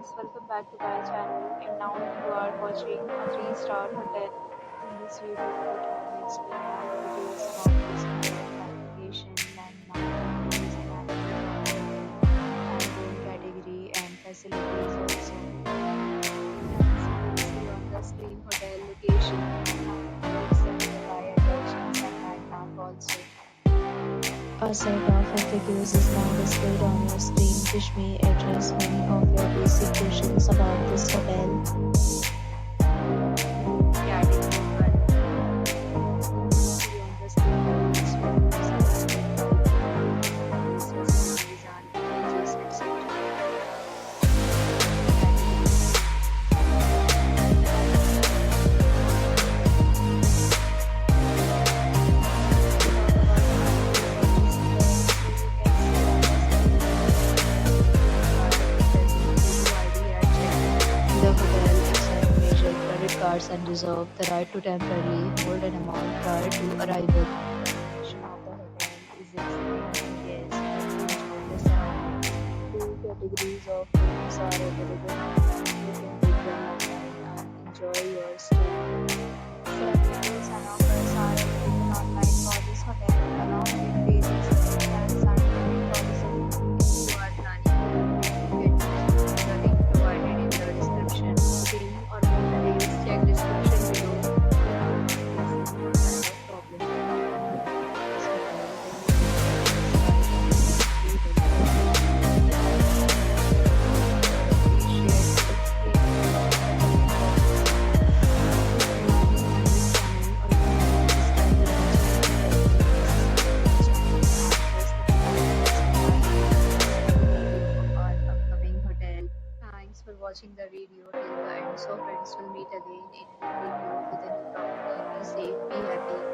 friends, welcome back to my channel, and now you are watching a 3-star hotel. In this video, let me explain all the details about this hotel, like location, landmark, reviews, and room category and facilities also. As you can see on the screen, hotel location, it's a nearby attractions and landmark also. A set of FAQs is now displayed on your screen, which may address many of your basic questions about this hotel. And reserve the right to temporarily hold an amount prior to arrival. The of the hotel is excellent guests enjoy the sun. Two categories of rooms are available. You can book them online and enjoy your stay. Several deals and offers are available online for this hotel, along with basic plans and tourism. If you are planning to get the link provided in the description. Booking or more details, check description below. Thanks for watching the video till the end. So friends, will meet again in a new video with a new property. Be safe, be happy.